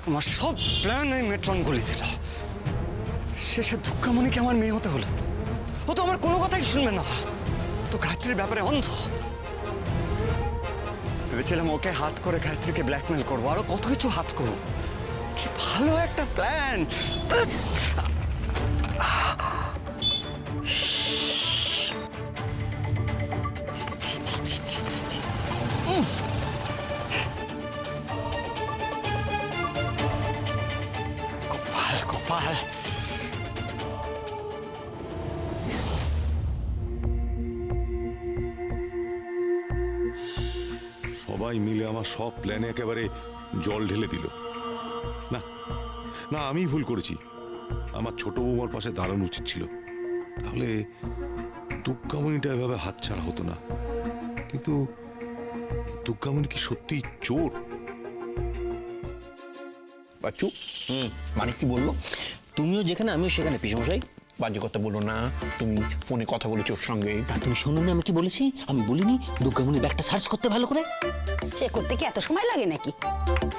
আমার সব প্ল্যান এই মেট্রন গলি দিল। শেষে দুর্গামণিকে আমার মেয়ে হতে হলো। ও তো আমার কোনো কথাই শুনবে না। ও তো গায়ত্রীর ব্যাপারে অন্ধ। ভেবেছিলাম ওকে হাত করে গায়ত্রীকে ব্ল্যাকমেল করবো, আরো কত কিছু হাত করবো। কি ভালো একটা প্ল্যান। কপাল কপাল। সবাই মিলে আমার সব প্ল্যানে একেবারে জল ঢেলে দিল। না না, আমি ভুল করেছি। আমার ছোট বৌমার পাশে দাঁড়ানো উচিত ছিল, তাহলে দুর্গামণিটা এভাবে হাতছাড়া হতো না। কিন্তু দুর্গামণি কি সত্যি চোর? বাচ্চু, মানে কি বললো? তুমিও যেখানে আমিও সেখানে পিসমশাই। বাজে কথা বলো না, তুমি ফোনে কথা বলেছো ওর সঙ্গে। তা তুমি শোনো না আমি কি বলেছি? আমি বলিনি দুর্গামণি ব্যাগটা সার্চ করতে ভালো করে? সে করতে কি এত সময় লাগে নাকি?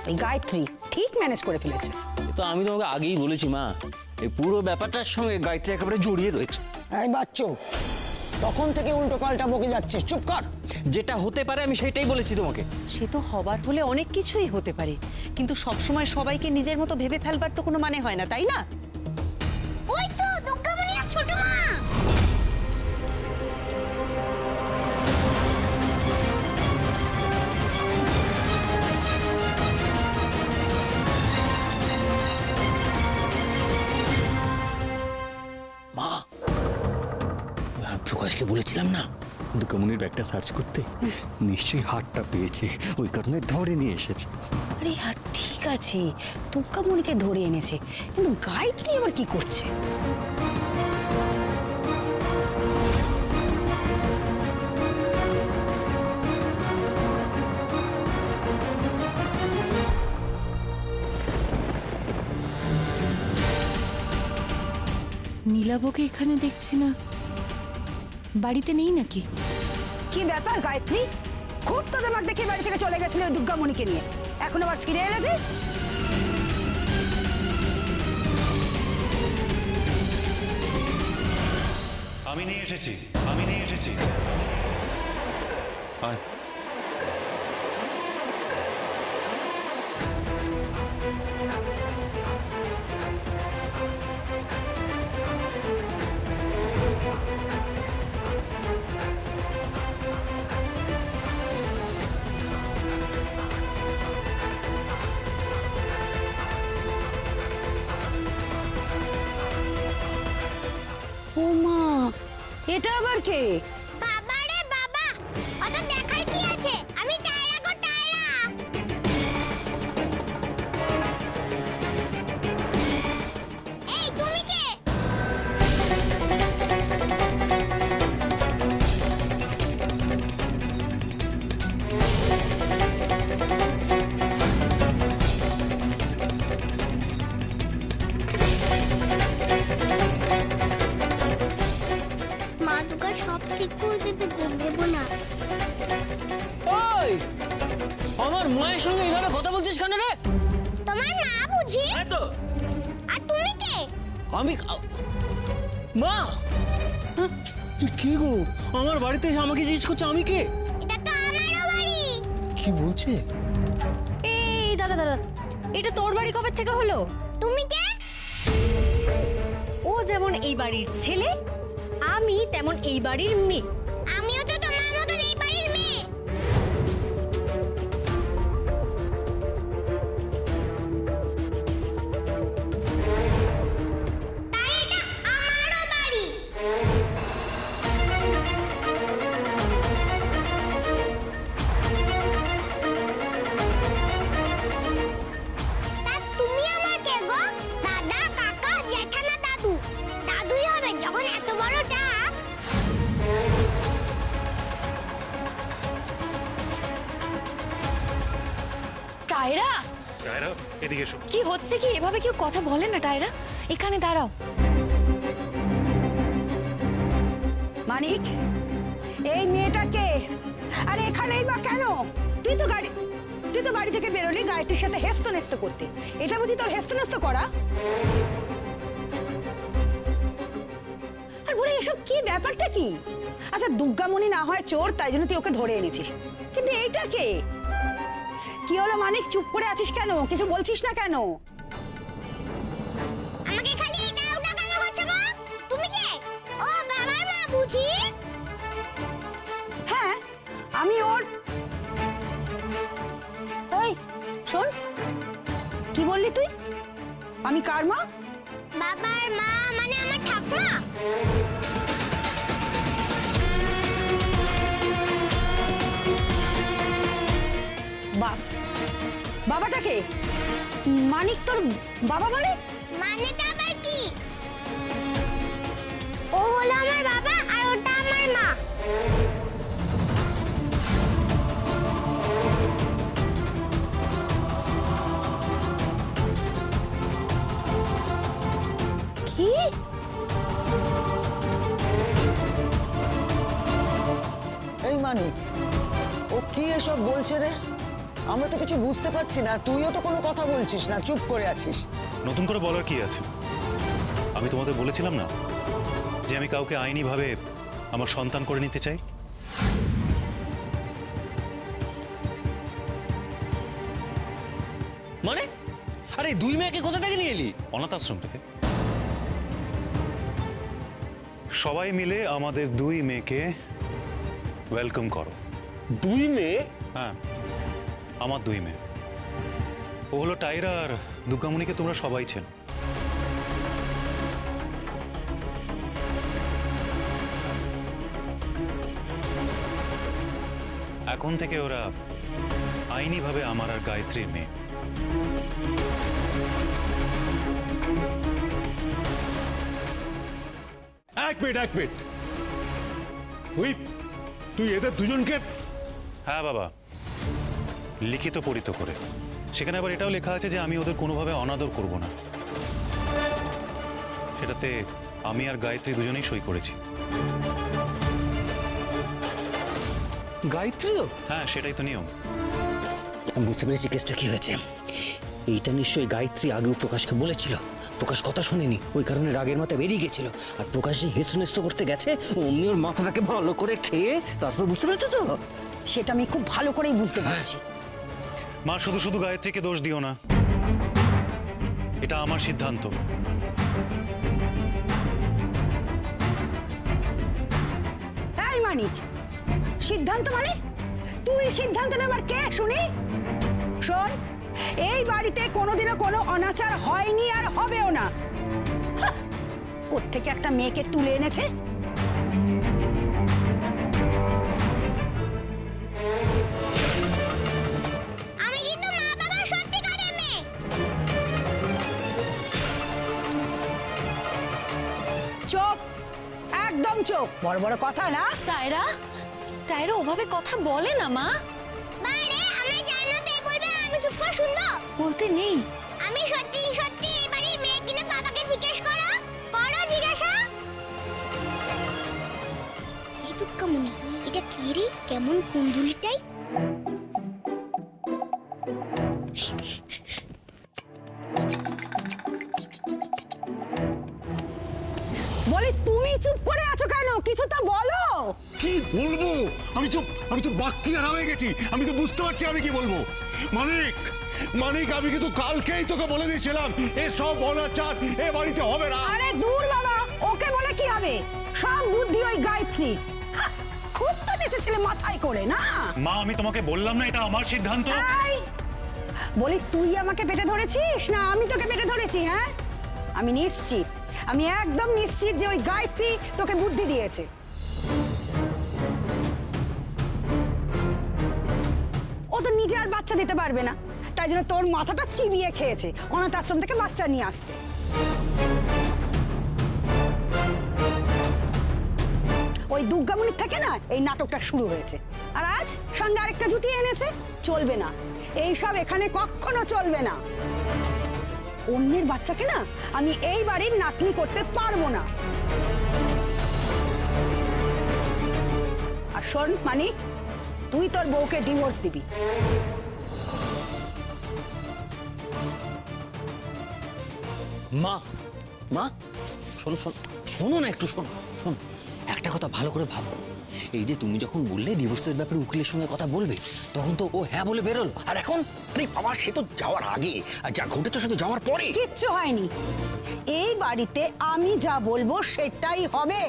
ওই গায়ত্রী ঠিক ম্যানেজ করে ফেলেছে। তো আমি তোমাকে আগেই বলেছি মা, এই পুরো ব্যাপারটার সঙ্গে গায়ত্রী একেবারে জড়িয়ে রয়েছে। এই বাচ্চু, তখন থেকে উল্টো পাল্টা বকে যাচ্ছে, চুপ কর। যেটা হতে পারে আমি সেটাই বলেছি তোমাকে। সে তো হবার হলে অনেক কিছুই হতে পারে, কিন্তু সবসময় সবাইকে নিজের মতো ভেবে ফেলবার তো কোনো মানে হয় না, তাই না? ওই তো দুর্গামণি আর ছোট মা। মা, আমি প্রকাশকে বলেছিলাম না দুর্গামণির ব্যাগটা সার্চ করতে, নিশ্চয়ই হাতটা পেয়েছে, ওই কারণে ধরে নিয়ে এসেছে। আরে হ্যাঁ, ঠিক আছে, দুর্গামণিকে ধরে এনেছে, কিন্তু গায়ত্রী আবার কি করছে? নীলাবকে এখানে দেখছি না, বাড়িতে নেই নাকি? কি ব্যাপার গায়ত্রী? খুব তো তোমাকে দেখে বাড়ি থেকে চলে গেছিলে ওই দুর্গামণিকে নিয়ে, এখন আবার ফিরে এলে যে? আমি নিয়ে এসেছি, আমি নিয়ে এসেছি। আয়। ও মা, এটা আবার কে? বাবা রে বাবা, অত দেখার কি আছে? আমি টায়রা গো টায়রা। এই তুমি কে? মা দুর্গা সব ঠিক করে দেবে গো, ভেবো না। ওই, আমার মায়ের সঙ্গে এইভাবে কথা বলছিস কেন রে? তোমার মা বুঝি? হ্যাঁ তো, আর তুমি কে? আমি মা, হ্যাঁ, তুই কে গো? আমার বাড়িতে এসে আমাকে জিজ্ঞেস করছে আমি কে? এটা তো আমারও বাড়ি। কি বলছে? এই দাদা দাদা, এটা তোর বাড়ি কবে থেকে হলো? তুমি কে? ও যেমন এই বাড়ির ছেলে, আমি তেমন এই বাড়ির মেয়ে। আমিও তো তোমার মতন এই বাড়ির মেয়ে। তাই এটা আমারও বাড়ি। তা তুমি আমার কে গো? দাদা, কাকা, জ্যাঠা না দাদু? দাদুই হবে যখন এত বড় ডাক। টায়রা, টায়রা, এদিকে এসো। কি হচ্ছে কি? এভাবে কেউ কথা বলে না টায়রা, এখানে দাঁড়াও। মানিক, এই মেয়েটা কে? আর এখানেই বা কেন? তুই তুই তো বাড়ি থেকে বেরোলি গায়ত্রীর সাথে হেস্তনেস্ত করতে, এটা বুঝি তোর হেস্তনেস্ত করা? আর বলে এসব কি, ব্যাপারটা কি? আচ্ছা দুর্গামণি না হয় চোর, তাই জন্য তুই ওকে ধরে এনেছিস, কিন্তু এইটা কে? কি হলো মানিক, চুপ করে আছিস কেন? কিছু বলছিস না কেন? আমাকে খালি এটা ওটা কেন করছো গো? তুমি কে? ও বাবার মা বুঝি? হ্যাঁ আমি ওর। এই শোন, কি বললি তুই? আমি কার মা? বাবার মা মানে আমার ঠাকুমা। বাবাটা কে? মানিক তোর বাবা মানে? মানেটা আবার কি? ও হলো আমার বাবা আর ওটা আমার মা। কি? এই মানিক, ও কি এসব বলছে রে? আমরা তো কিছু বুঝতে পারছি না, তুইও তো কোনো কথা বলছিস না, চুপ করে আছিস। নতুন করে বলার কি আছে? আমি তোমাদের বলেছিলাম না যে আমি কাউকে আইনিভাবে আমার সন্তান করে নিতে চাই। মানে আরে দুই মেয়েকে কোথা থেকে নিয়ে এলি? অনাথ আশ্রম থেকে। সবাই মিলে আমাদের দুই মেয়েকে ওয়েলকাম করো। দুই মেয়ে? হ্যাঁ, আমার দুই মেয়ে। ও হলো টাইরা আর দুর্গামণিকে তোমরা সবাই চেনো। এখন থেকে ওরা আইনিভাবে আমার আর গায়ত্রীর মেয়ে। এক মিনিট তুই এদের দুজনকে? হ্যাঁ বাবা, লিখিত পরিত করে। সেখানে আবার এটাও লেখা আছে যে আমি ওদের কোনোভাবে অনাদর করব না। সেটাতে আমি আর গায়ত্রী দুজনেই সই করেছি। গায়ত্রীও? হ্যাঁ, সেটাই তো নিয়ম। আমি বুঝতে পেরেছি কেসটা কি হয়েছে। এইটা নিশ্চয়ই গায়ত্রী আগেও প্রকাশকে বলেছিল। প্রকাশ কথা শোনেনি, ওই কারণে রাগের মাথায় বেরিয়ে গেছিল। আর প্রকাশ যে হেস্তনেস্ত করতে গেছে, অমনি ওর মাথাটাকে ভালো করে খেয়ে তারপর, বুঝতে পেরেছো তো? সেটা আমি খুব ভালো করেই বুঝতে পারছি। মা, শুধু শুধু গায়ত্রীকে দোষ দিও না, এটা আমার সিদ্ধান্ত। এই মানিক, সিদ্ধান্ত মানে? তুই সিদ্ধান্ত নেবার কে শুনি? শোন, এই বাড়িতে কোনোদিনও কোনো অনাচার হয়নি আর হবেও না। কোত্থেকে একটা মেয়েকে তুলে এনেছে। আমি কিন্তু মা বাবার সত্যিকারের মেয়ে। চুপ, একদম চুপ, বড় বড় কথা না। টায়রা, টায়রা ওভাবে কথা বলে না মা। বারে আমি জানো তাই বলবে আর আমি চুপ করে শুনবো? বলতে নেই। আমি সত্যি সত্যি এই বাড়ির মেয়ে কিনা বাবাকে জিজ্ঞেস করো, করো জিজ্ঞাসা। এই দুঃখমণি, এটা কি রে? কেমন কুণ্ডুলিটাই? বলি তুমি চুপ করে আছো কেন? কিছু তো বলো। কি বলবো? আমি তো বাক্যি হারা হয়ে গেছি। আমি তো বুঝতে পারছি আমি কি বলবো। মানিক, আমি কিন্তু কালকেই তোকে বলে দিয়েছিলাম এসব অনাচার এ বাড়িতে হবে না। আরে দূর বাবা, ওকে বলে কি হবে? সব বুদ্ধি ওই গায়ত্রী। খুব তো নেচেছিলে মাথায় করে না। মা, আমি তোমাকে বললাম না এটা আমার সিদ্ধান্ত। এই, বলি তুই আমাকে পেটে ধরেছিস না আমি তোকে পেটে ধরেছি? হ্যাঁ, আমি নিশ্চিত, আমি একদম নিশ্চিত যে ওই গায়ত্রী তোকে বুদ্ধি দিয়েছে। ও তো নিজে আর বাচ্চা দিতে পারবে না, তাই জন্য তোর মাথাটা চিবিয়ে খেয়েছে অনাথ আশ্রম থেকে বাচ্চা নিয়ে আসতে। ওই দুর্গামণির থেকে না এই নাটকটা শুরু হয়েছে, আর আজ সঙ্গে আরেকটা জুটিয়ে এনেছে। চলবে না এইসব, এখানে কখনো চলবে না। অন্যের বাচ্চাকে না আমি এই বাড়ির নাতনি করতে পারবো না। আর শোন মানিক, তুই তোর বউকে ডিভোর্স দিবি। মা মা শোনো শোনো শোনো না একটু শোনো শোনো একটা কথা ভালো করে ভাবো। এই যে তুমি যখন বললে ডিভোর্সের ব্যাপারে উকিলের সঙ্গে কথা বলবে, তখন তো ও হ্যাঁ বলে বেরোলো, আর এখন আরে বাবা, সে তো যাওয়ার আগে, আর যা ঘটেছে সে তো যাওয়ার পরে। কিচ্ছু হয়নি। এই বাড়িতে আমি যা বলবো সেটাই হবে।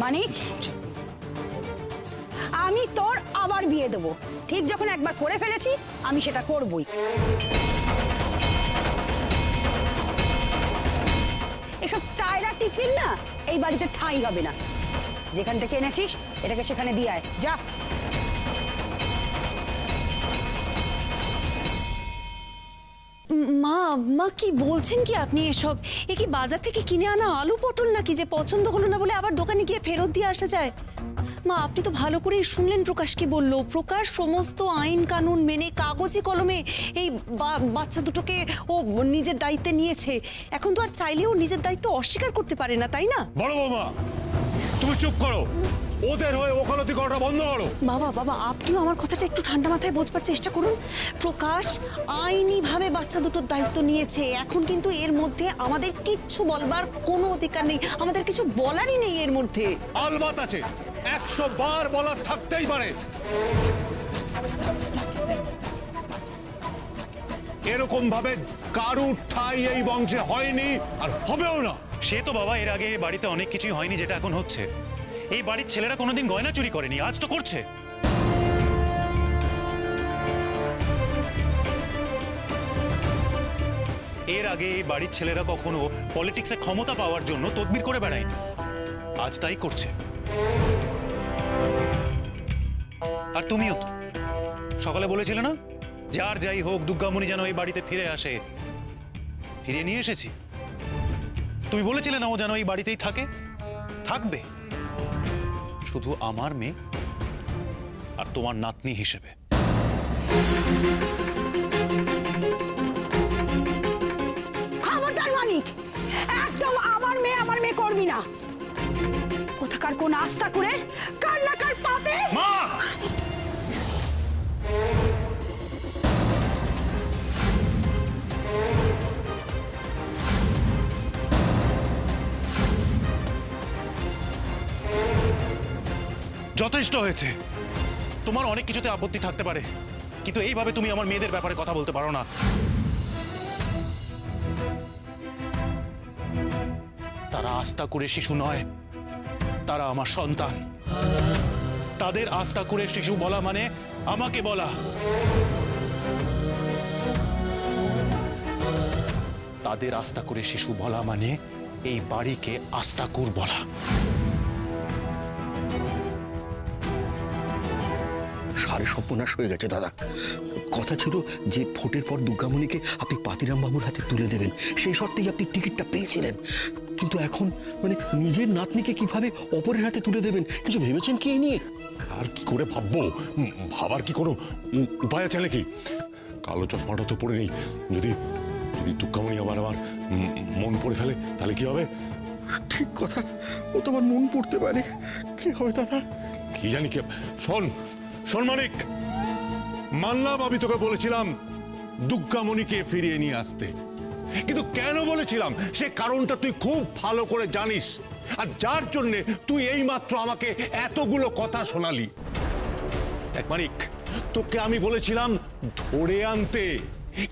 মানিক, আমি তোর আবার বিয়ে দেবো। ঠিক যখন একবার করে ফেলেছি আমি সেটা করবই। এসব টায়রা টিফিন না এই বাড়িতে ঠাঁই হবে না। যেখান থেকে এনেছিস এটাকে সেখানে দিয়ে আয়, যা। মা মা কি বলছেন কি আপনি এসব? এ কি বাজার থেকে কিনে আনা আলু পটল নাকি যে পছন্দ হলো না বলে আবার দোকানে গিয়ে ফেরত দিয়ে আসা যায়? মা আপনি তো ভালো করেই শুনলেন প্রকাশ কি বললো। প্রকাশ সমস্ত আইন কানুন মেনে কাগজে কলমে এই বাচ্চা দুটোকে ও নিজের দায়িত্বে নিয়েছে। এখন তো আর চাইলেও নিজের দায়িত্ব অস্বীকার করতে পারে না, তাই না? বড় বৌমা, তুমি চুপ করো, ওদের হয়ে ওকালতি করাটা বন্ধ করো। বাবা বাবা আপনিও আমার কথাটা একটু ঠান্ডা মাথায় বোঝবার চেষ্টা করুন। প্রকাশ আইনিভাবে বাচ্চা দুটোর দায়িত্ব নিয়েছে। এখন কিন্তু এর মধ্যে আমাদের কিচ্ছু বলবার কোনো অধিকার নেই, আমাদের কিছু বলারই নেই এর মধ্যে। আলবাত আছে, 100 বার বলার থাকতেই পারে। এরকম ভাবে কারুর ঠাঁই এই বংশে হয়নি আর হবেও না। সে তো বাবা এর আগে এই বাড়িতে অনেক কিছুই হয়নি যেটা এখন হচ্ছে। এই বাড়ির ছেলেরা কোনোদিন গয়না চুরি করেনি, আজ তো করছে। এর আগে এই বাড়ির ছেলেরা কখনো পলিটিক্সে ক্ষমতা পাওয়ার জন্য তদবির করে বেড়ায়নি, আজ তাই করছে। আর তুমিও তো সকালে বলেছিলে না, যার যাই হোক দুর্গামণি যেন এই বাড়িতে ফিরে আসে। ফিরিয়ে নিয়ে এসেছি। তুমি বলেছিলে না ও যেন এই বাড়িতেই থাকে, থাকবে, শুধু আমার মেয়ে আর তোমার নাতনি হিসেবে। খবরদার মানিক, একদম আমার মেয়ে করবি না। কোথাকার কোন আস্থা করে কার না কার পাপে। মা! যথেষ্ট হয়েছে। তোমার অনেক কিছুতে আপত্তি থাকতে পারে, কিন্তু এইভাবে তুমি আমার মেয়েদের ব্যাপারে কথা বলতে পারো না। তারা আস্থা করে শিশু নয়, তারা আমার সন্তান। তাদের আস্থা করে শিশু বলা মানে আমাকে বলা। তাদের আস্থা করে শিশু বলা মানে এই বাড়িকে আস্তাকুর বলা। সারে সর্বনাশ হয়ে গেছে দাদা। কথা ছিল যে ভোটের পর দুর্গামণিকে আপনি পাতিরাম বাবুর হাতে তুলে দেবেন, সেই শর্তেই আপনি টিকিটটা পেয়েছিলেন। কিন্তু এখন মানে নিজের নাতনিকে কিভাবে অপরের হাতে তুলে দেবেন, কিছু ভেবেছেন কি এই নিয়ে? আর কি করে ভাববো? ভাবার কি কোনো উপায় আছে নাকি? কালো চশমাটা তো পড়ে নেই। যদি যদি দুর্গামণি আবার আমার মন পড়ে ফেলে তাহলে কি হবে? ঠিক কথা, ও তো আমার মন পড়তে পারে। কি হবে দাদা? কি জানি। কে শোন শোন মানিক, মানলাম আমি তোকে বলেছিলাম দুর্গামণিকে ফিরিয়ে নিয়ে আসতে, কিন্তু কেন বলেছিলাম সে কারণটা তুই খুব ভালো করে জানিস। আর যার জন্যে তুই এইমাত্র আমাকে এতগুলো কথা শোনালি। দেখ মানিক, তোকে আমি বলেছিলাম ধরে আনতে,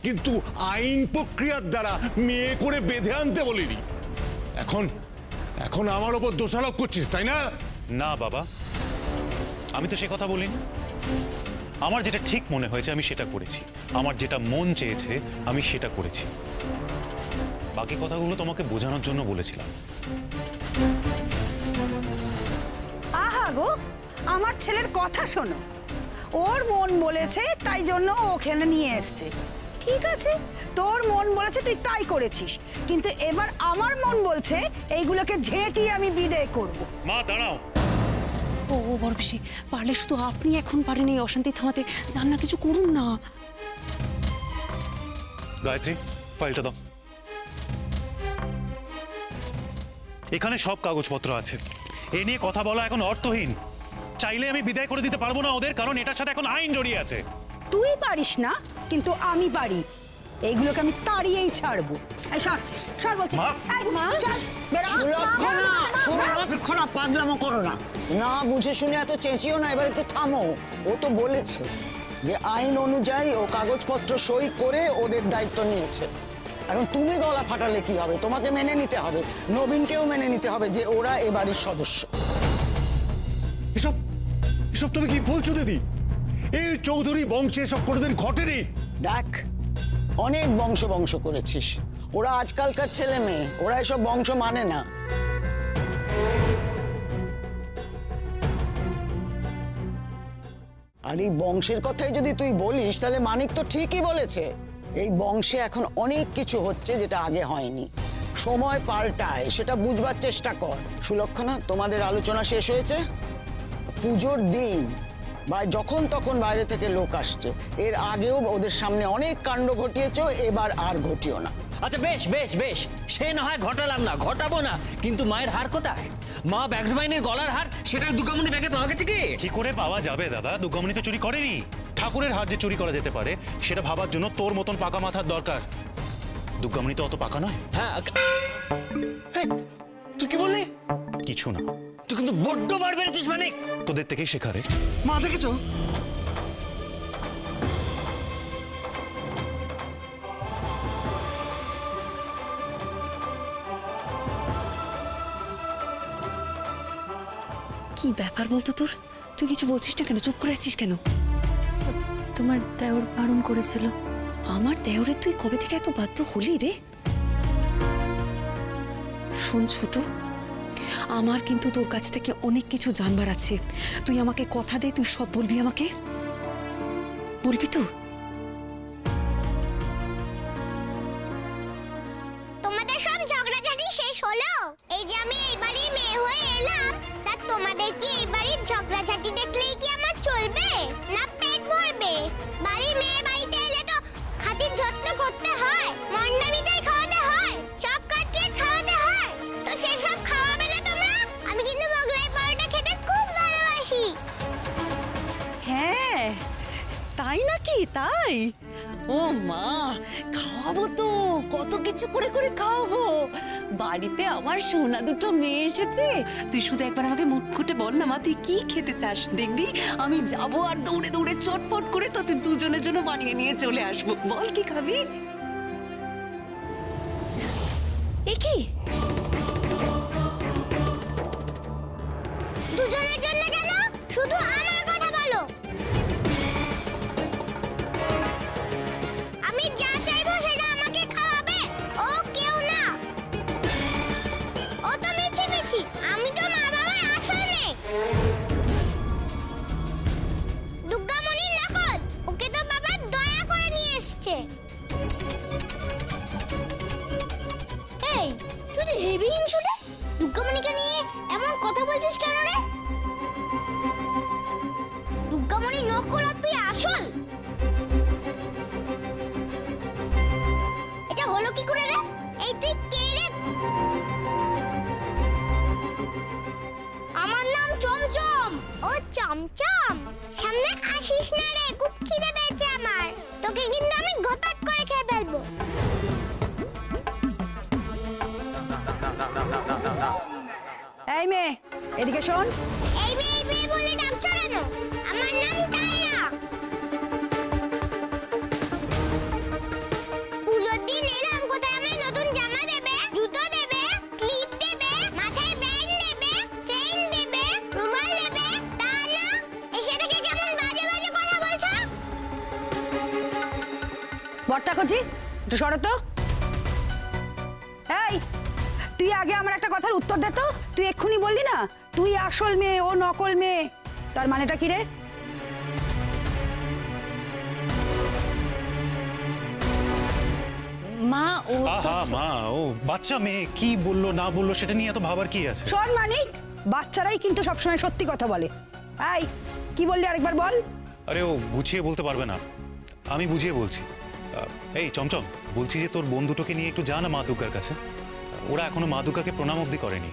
কিন্তু আইন প্রক্রিয়ার দ্বারা মেয়ে করে বেঁধে আনতে বলিনি। এখন এখন আমার ওপর দোষারোপ করছিস, তাই না? না বাবা, আমি তো সে কথা বলিনি। আমার যেটা ঠিক মনে হয়েছে আমি সেটা করেছি, আমার যেটা মন চেয়েছে আমি সেটা করেছি। বাকি কথাগুলো তোমাকে বোঝানোর জন্য বলেছিলাম। আহা গো, আমার ছেলের কথা শোনো। ওর মন বলেছে তাই জন্য ও ওখানে নিয়ে এসছে। ঠিক আছে, তোর মন বলেছে তুই তাই করেছিস, কিন্তু এবার আমার মন বলছে এইগুলোকে ঝেঁটিয়ে আমি বিদায় করব। মা দাঁড়াও। ও বড় পিসি, পারলে শুধু আপনি এখন পারেন এই অশান্তি থামাতে, যান না কিছু করুন না। গায়ত্রী, ফাইলটা দাও। এখানে সব কাগজপত্র আছে। এ নিয়ে কথা বলা এখন অর্থহীন। চাইলে আমি বিদায় করে দিতে পারবো না ওদের, কারণ এটার সাথে এখন আইন জড়িয়ে আছে। তুই পারিস না, কিন্তু আমি পারি। এইগুলোকে আমি তাড়িয়েই ছাড়বো। এই সর সর বলছি। মা! এই, চল, বেরো। সুলক্ষণা পাগলামো করো না, না বুঝে শুনে এত চেঁচিও না, এবার একটু থামো। ও তো বলেছে যে আইন অনুযায়ী ও কাগজপত্র সই করে ওদের দায়িত্ব নিয়েছে। এখন তুমি গলা ফাটালে কি হবে? তোমাকে মেনে নিতে হবে, নবীনকেও মেনে নিতে হবে যে ওরা এ বাড়ির সদস্য। এসব এসব তুমি কি বলছো দিদি? এই চৌধুরী বংশে এসব কোনোদিন ঘটেনি। দেখ, অনেক বংশ করেছিস, ওরা আজকালকার ছেলে মেয়ে, ওরা এসব বংশ মানে না। আর এই বংশের কথাই যদি তুই বলিস তাহলে মানিক তো ঠিকই বলেছে। এই বংশে এখন অনেক কিছু হচ্ছে যেটা আগে হয়নি, সময় পাল্টায়, সেটা বুঝবার চেষ্টা কর। সুলক্ষণা, তোমাদের আলোচনা শেষ হয়েছে? পুজোর দিন বা যখন তখন বাইরে থেকে লোক আসছে, এর আগেও ওদের সামনে অনেক কাণ্ড ঘটিয়েছো, এবার আর ঘটিও না। আচ্ছা বেশ বেশ বেশ, সে না হয় ঘটালাম না, ঘটাবো না, কিন্তু মায়ের হার কোথায়? মা ব্যাগসবাইনের গলার হার, সেটা দুর্গামণি ব্যাগে পাওয়া গেছে কি? কি করে পাওয়া যাবে দাদা? দুর্গামণি তো চুরি করেনি। ঠাকুরের হার যে চুরি করা যেতে পারে সেটা ভাবার জন্য তোর মতন পাকা মাথার দরকার। দুর্গামণি তো অত পাকা নয়। হ্যাঁ, তুই কি বললি? কিছু না, তুই কিন্তু বড্ড বার বেড়েছিস মানিক। তোদের থেকেই শেখা রে। মা দেখেছো? কি ব্যাপার বলতো তোর? তুই কিছু বলছিস না কেন? চুপ করে আছিস কেন? তোমার দেওর বারণ করেছিল। আমার দেওরে তুই কবে থেকে এত বাধ্য হলি রে? শোন ছোট, আমার কিন্তু তোর কাছ থেকে অনেক কিছু জানবার আছে। তুই আমাকে কথা দে, তুই সব বলবি আমাকে। বলবি তো? তোমাদের সব ঝগড়াঝাটি শেষ হলো? এই যে আমি এই বাড়ির মেয়ে হয়ে এলাম, তা তোমাদের কি এই বাড়ির ঝগড়াঝাটি দেখলেই কি আমার চলবে, না পেট ভরবে? বাড়ির মেয়ে বাড়িতে এলে তো খাতির যত্ন করতে হয়, মন্ডা মিঠাই খাওয়াতে হয়, চপ কাটলেট খাওয়াতে হয়। তো সেসব খাওয়াবে না তোমরা? আমি কিন্তু মোগলাই পরোটা খেতে খুব ভালোবাসি। হ্যাঁ, তাই নাকি? তাই? ও মা, খাওয়াবো তো, কত কিছু করে করে খাওয়াবো। বাড়িতে আমার সোনা দুটো মেয়ে এসেছে। তুই শুধু একবার আমাকে মুখ ফুটে বল না মা, তুই কি খেতে চাস? দেখবি আমি যাবো আর দৌড়ে দৌড়ে চটপট করে তোদের দুজনের জন্য বানিয়ে নিয়ে চলে আসবো। বল কি খাবি? এ কি? দুজনের জন্য কেন? শুধু আমার কথা বলো। আমি যা চাইবো সেটা আমাকে খাওয়াবে, ও কেউ না। ও তো মিছিমিছি, আমি তো মা বাবার আসল মেয়ে। দুর্গামণির নকল, ওকে তো বাবা দয়া করে নিয়ে এসছে। এই, তুই তো হেভি হিংসুটে। দুর্গামণিকে নিয়ে এমন কথা বলছিস কেন রে? দুর্গামণি নকল আর তুই আসল, এটা হলো কি করে রে? এই তুই কে রে? আমার নাম চমচম। ও চমচম, সামনে আসিস না রে, খুব খিদে পেয়েছে আমার। তোকে কিন্তু আমি ঘপাট করে খেয়ে ফেলবো। এই মেয়ে, এদিকে শোন। এই মেয়ে বলে ডাকছো কেন? আমার নাম তাইরা। পুজোর দিন এলাম, কোথায় আমায় নতুন জামা দেবে, জুতো দেবে, ক্লিপ দেবে, মাথায় ব্যান্ড দেবে, চেইন দেবে, রুমাল দেবে, তা না, এসে দেখে কেমন বাজে বাজে কথা বলছো। বট্টা কচি, একটু সরো তো। এই, তুই আগে আমার একটা কথার উত্তর দে তো। তুই এক্ষুনি বললি না তুই আসল মেয়ে, ও নকল মেয়ে, তার মানেটা কি রে? মা, ও আহা মা, ও বাচ্চা মেয়ে, কি বললো না বললো সেটা নিয়ে এত ভাবার কি আছে? শোন মানিক, বাচ্চারাই কিন্তু সবসময় সত্যি কথা বলে। এই, কি বললি আরেকবার বল। আরে ও গুছিয়ে বলতে পারবে না, আমি বুঝিয়ে বলছি। এই চমচম, বলছি যে তোর বোন দুটোকে নিয়ে একটু যা না মা দুর্গার কাছে। ওরা এখনো মা দুর্গাকে প্রণাম অব্দি করেনি,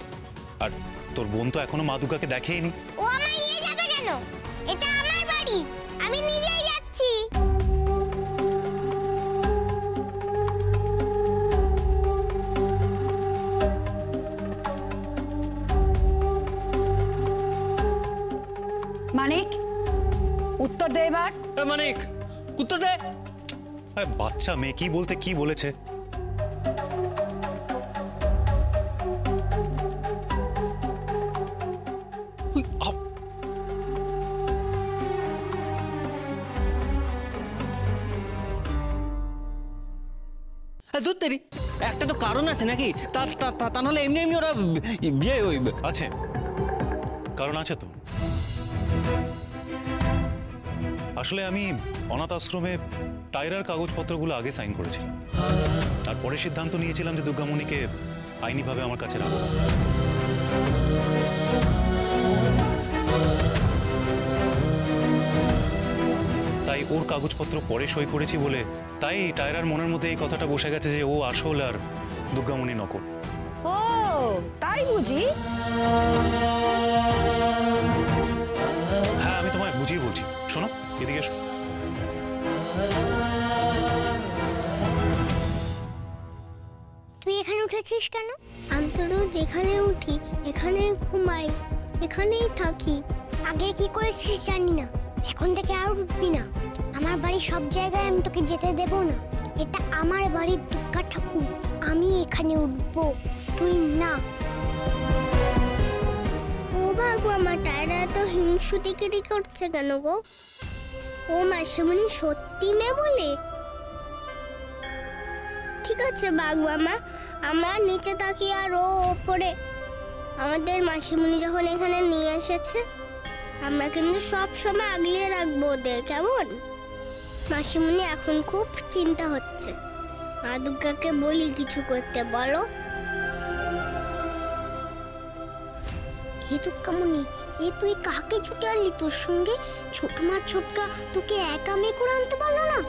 আর তোর বোন তো এখনো মা দুর্গাকে দেখেইনি। ও আমায় নিয়ে যাবে কেন? এটা আমার বাড়ি, আমি নিজেই যাচ্ছি। উত্তর দে এবার। মানিক উত্তর দে। আরে বাচ্চা মেয়ে কি বলতে কি বলেছে? দূর তেরি, একটা তো কারণ আছে নাকি? তা নাহলে এমনি এমনি ওরা বিয়ে ওই আছে, কারণ আছে তো। আসলে আমি অনাথ আশ্রমে টায়রার কাগজপত্রগুলো আগে সাইন করেছিলাম, তারপরে সিদ্ধান্ত নিয়েছিলাম যে দুর্গামণিকে আইনিভাবে আমার কাছে রাখবো। তাই ওর কাগজপত্র পরে সই করেছি বলে তাই টায়রার মনের মধ্যে এই কথাটা বসে গেছে যে ও আসল আর দুর্গামণি নকল। ও তাই বুঝি? হ্যাঁ, আমি তোমায় বুঝিয়ে বলছি, শোনো এদিকে এসো। তুই এখানে উঠেছিস কেন? আমি তো রোজ যেখানে উঠি এখানে ঘুমাই, এখানেই থাকি। আগে কি করেছিস জানি না, এখন থেকে আর উঠবি না। আমার বাড়ির সব জায়গায় আমি তোকে যেতে দেব না। এটা আমার বাড়ির দুর্গা ঠাকুর, আমি এখানে উঠবো, তুই না। ও বাবু, আমার টায়রা এত হিংসুটিকিরি করছে কেন গো? ও মাসিমণি সত্যি মেয়ে বলে? ঠিক আছে বাগমামা, আমরা নিচে থাকি আর ও ওপরে। আমাদের মাসিমণি যখন এখানে নিয়ে এসেছে আমরা কিন্তু সব সময় আগলিয়ে রাখবো ওদের, কেমন? মাসিমণি এখন খুব চিন্তা হচ্ছে, মা দুর্গাকে বলি কিছু করতে, বলো। এ দুর্গামণি, এ তুই কাকে ছুটে আনলি তোর সঙ্গে? ছোট মা ছোটকা তোকে একা মেয়ে করে আনতে পারলো না?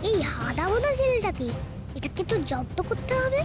এই হাদা বোদা ছেলেটাকে, এটাকে তো জব্দ করতে হবে।